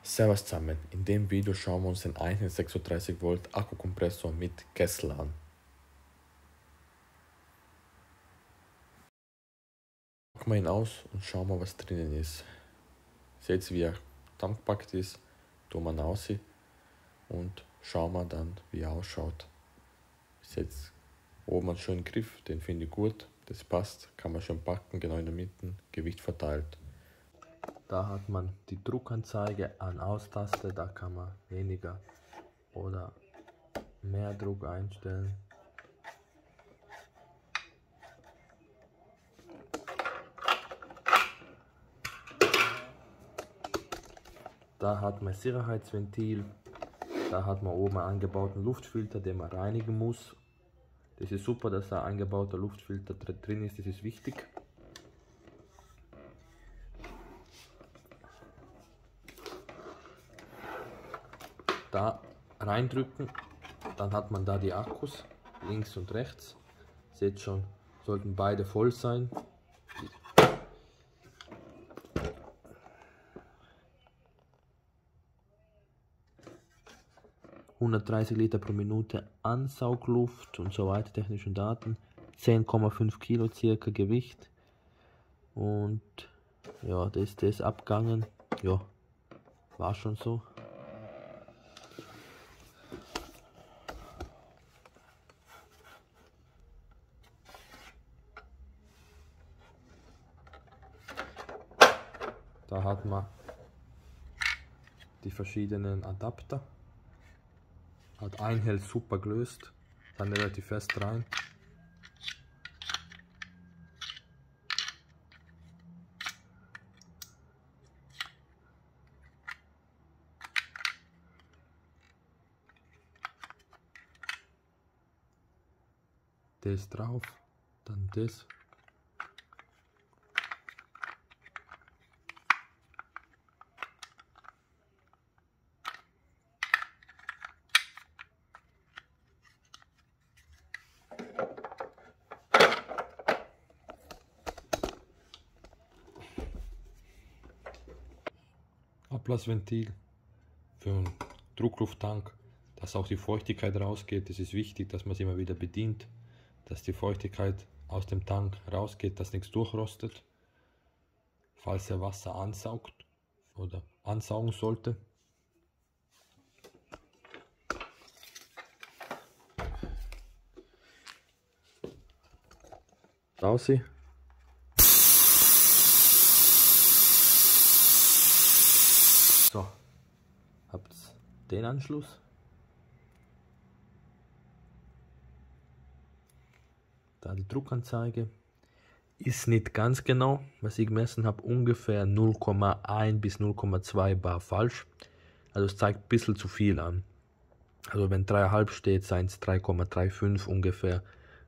Servus zusammen, in dem Video schauen wir uns den 136 Volt Akkukompressor mit Kessel an. Packen wir ihn aus und schauen wir, was drinnen ist. Seht ihr, wie er zusammengepackt ist, tun wir ihn raus und schauen wir dann, wie er ausschaut. Seht oben einen schönen Griff, den finde ich gut, das passt, kann man schön packen, genau in der Mitte, Gewicht verteilt. Da hat man die Druckanzeige an Aus-Taste, da kann man weniger oder mehr Druck einstellen. Da hat man Sicherheitsventil, da hat man oben einen eingebauten Luftfilter, den man reinigen muss. Das ist super, dass ein eingebauter Luftfilter drin ist, das ist wichtig. Da reindrücken, dann hat man da die Akkus, links und rechts. Seht schon, sollten beide voll sein. ...130 Liter pro Minute Ansaugluft und so weiter, technischen Daten. 10,5 Kilo circa Gewicht. Und ja, das ist abgegangen. Ja, war schon so. Da hat man die verschiedenen Adapter. Hat einhält super gelöst, dann relativ fest rein. Das drauf, dann das. Ablassventil für einen Drucklufttank, dass auch die Feuchtigkeit rausgeht. Das ist wichtig, dass man es immer wieder bedient, dass die Feuchtigkeit aus dem Tank rausgeht, dass nichts durchrostet, falls er Wasser ansaugt oder ansaugen sollte. Raus. So, habt den Anschluss. Da die Druckanzeige. Ist nicht ganz genau, was ich gemessen habe, ungefähr 0,1 bis 0,2 bar falsch. Also es zeigt ein bisschen zu viel an. Also wenn 3,5 steht, seien es 3,35 ungefähr.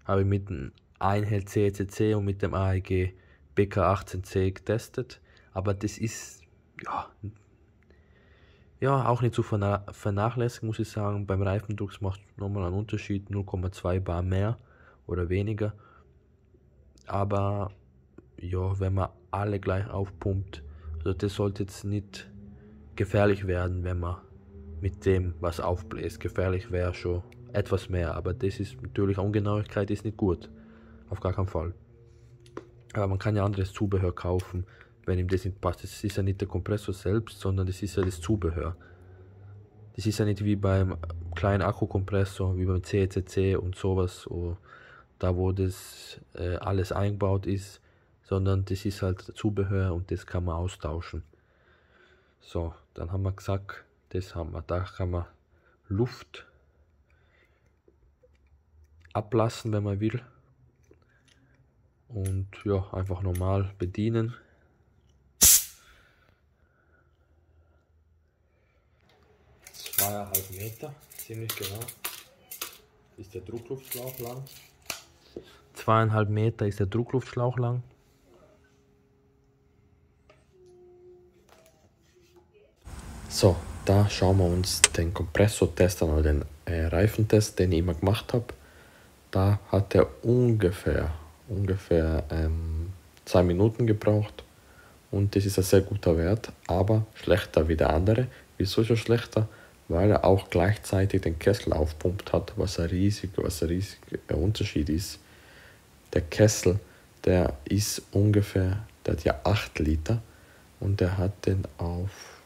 Habe ich mit dem Einhell CECC und mit dem AEG BK18C getestet. Aber das ist ja auch nicht zu vernachlässigen, muss ich sagen. Beim Reifendruck macht nochmal einen Unterschied, 0,2 bar mehr oder weniger. Aber ja, wenn man alle gleich aufpumpt, also das sollte jetzt nicht gefährlich werden, wenn man mit dem was aufbläst. Gefährlich wäre schon etwas mehr, aber das ist natürlich, Ungenauigkeit ist nicht gut, auf gar keinen Fall. Aber man kann ja anderes Zubehör kaufen, wenn ihm das nicht passt. Das ist ja nicht der Kompressor selbst, sondern das ist ja das Zubehör. Das ist ja nicht wie beim kleinen Akkukompressor, wie beim CECC und sowas, da wo das alles eingebaut ist, sondern das ist halt Zubehör und das kann man austauschen. So, dann haben wir gesagt, das haben wir, da kann man Luft ablassen, wenn man will, und ja, einfach normal bedienen. ,5 Meter, ziemlich genau, ist der Druckluftschlauch lang. 2,5 Meter ist der Druckluftschlauch lang. So, da schauen wir uns den Kompressortest an, oder den Reifentest, den ich immer gemacht habe. Da hat er ungefähr 2 Minuten gebraucht und das ist ein sehr guter Wert, aber schlechter wie der andere. Wieso ist er schlechter? Weil er auch gleichzeitig den Kessel aufpumpt hat, was ein riesiger Unterschied ist. Der Kessel, der hat ja 8 Liter und der hat den auf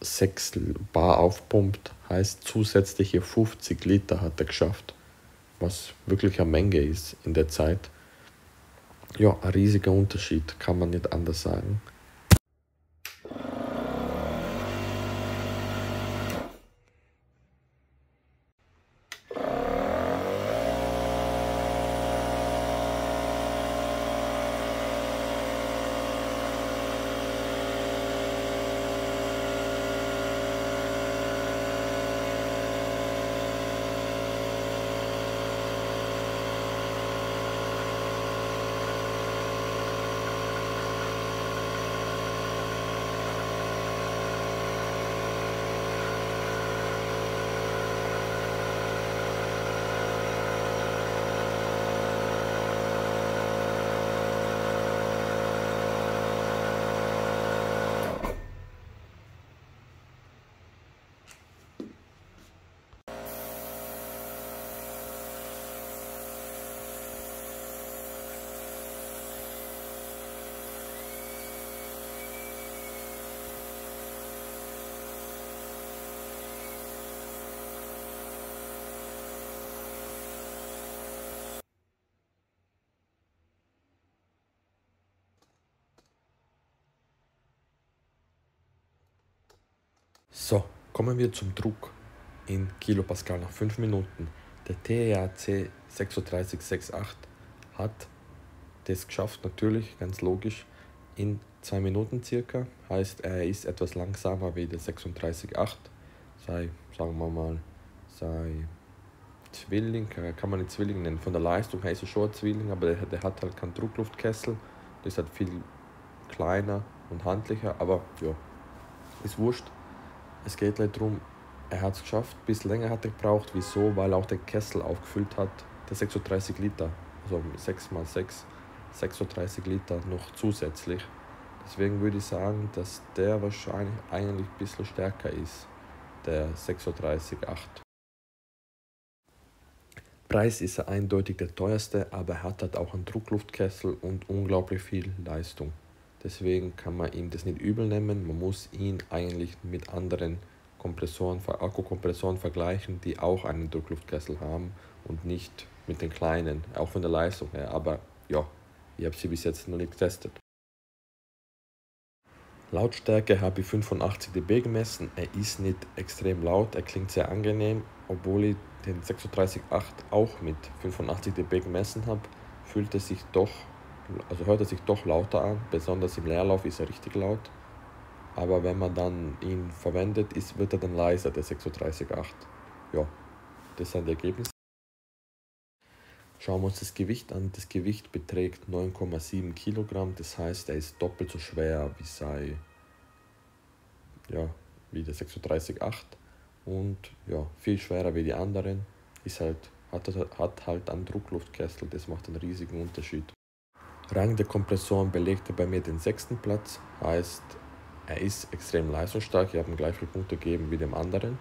6 Bar aufpumpt, heißt zusätzliche 50 Liter hat er geschafft, was wirklich eine Menge ist in der Zeit. Ja, ein riesiger Unterschied, kann man nicht anders sagen. So, kommen wir zum Druck in Kilopascal nach 5 Minuten. Der TEAC 3668 hat das geschafft, natürlich, ganz logisch, in 2 Minuten circa. Heißt, er ist etwas langsamer wie der 36,8. Sagen wir mal, Zwilling, kann man nicht Zwilling nennen. Von der Leistung her ist er schon ein Zwilling, aber der hat halt keinen Druckluftkessel. Das ist halt viel kleiner und handlicher, aber ja, ist wurscht. Es geht halt darum, er hat es geschafft, ein bisschen länger hat er gebraucht. Wieso? Weil er auch den Kessel aufgefüllt hat, der 36 Liter, also 6x6, 36 Liter noch zusätzlich. Deswegen würde ich sagen, dass der wahrscheinlich eigentlich ein bisschen stärker ist, der 36,8. Preis ist er eindeutig der teuerste, aber er hat halt auch einen Druckluftkessel und unglaublich viel Leistung. Deswegen kann man ihm das nicht übel nehmen. Man muss ihn eigentlich mit anderen Akkukompressoren vergleichen, die auch einen Druckluftkessel haben und nicht mit den kleinen, auch von der Leistung her. Aber ja, ich habe sie bis jetzt noch nicht getestet. Lautstärke habe ich 85 dB gemessen. Er ist nicht extrem laut, er klingt sehr angenehm, obwohl ich den 36,8 auch mit 85 dB gemessen habe, hört er sich doch lauter an. Besonders im Leerlauf ist er richtig laut. Aber wenn man dann ihn verwendet, wird er dann leiser, der 36,8. Ja, das sind die Ergebnisse. Schauen wir uns das Gewicht an. Das Gewicht beträgt 9,7 Kilogramm, das heißt, er ist doppelt so schwer wie der 36,8 und ja, viel schwerer wie die anderen. Hat halt einen Druckluftkessel, das macht einen riesigen Unterschied. Rang der Kompressoren belegt er bei mir den 6. Platz, heißt, er ist extrem leistungsstark. Ich habe ihm gleich viele Punkte gegeben wie dem anderen.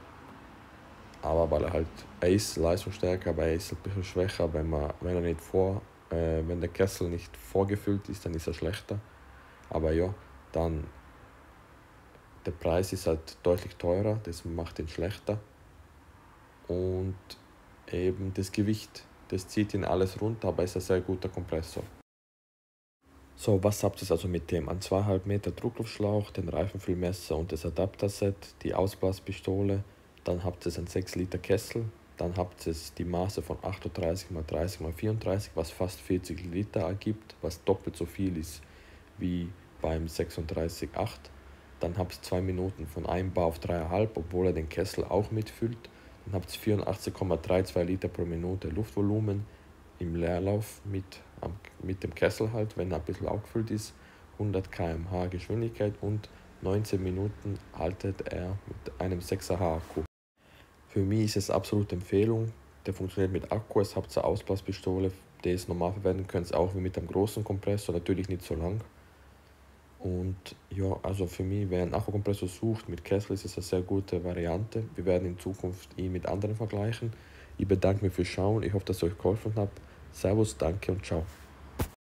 Aber er ist leistungsstärker, aber er ist ein bisschen schwächer, wenn der Kessel nicht vorgefüllt ist, dann ist er schlechter. Aber ja, dann der Preis ist halt deutlich teurer, das macht ihn schlechter. Und eben das Gewicht, das zieht ihn alles runter, aber ist ein sehr guter Kompressor. So, was habt ihr also mit dem? Ein 2,5 Meter Druckluftschlauch, den Reifenfüllmesser und das Adapterset, die Ausblaspistole, dann habt ihr einen 6 Liter Kessel, dann habt ihr die Maße von 38 x 30 x 34, was fast 40 Liter ergibt, was doppelt so viel ist wie beim 36,8. Dann habt ihr 2 Minuten von 1 Bar auf 3,5, obwohl er den Kessel auch mitfüllt. Dann habt ihr 84,32 Liter pro Minute Luftvolumen im Leerlauf mit dem Kessel halt, wenn er ein bisschen aufgefüllt ist, 100 km/h Geschwindigkeit und 19 Minuten haltet er mit einem 6er Akku. Für mich ist es absolute Empfehlung, der funktioniert mit Akku, es habt eine Ausblaspistole, die es normal verwenden könnt, auch wie mit einem großen Kompressor, natürlich nicht so lang, Und ja, also für mich, wer einen Akkukompressor sucht mit Kessel, ist es eine sehr gute Variante. Wir werden in Zukunft ihn mit anderen vergleichen. Ich bedanke mich fürs Schauen. Ich hoffe, dass es euch geholfen hat. Servus, danke und ciao.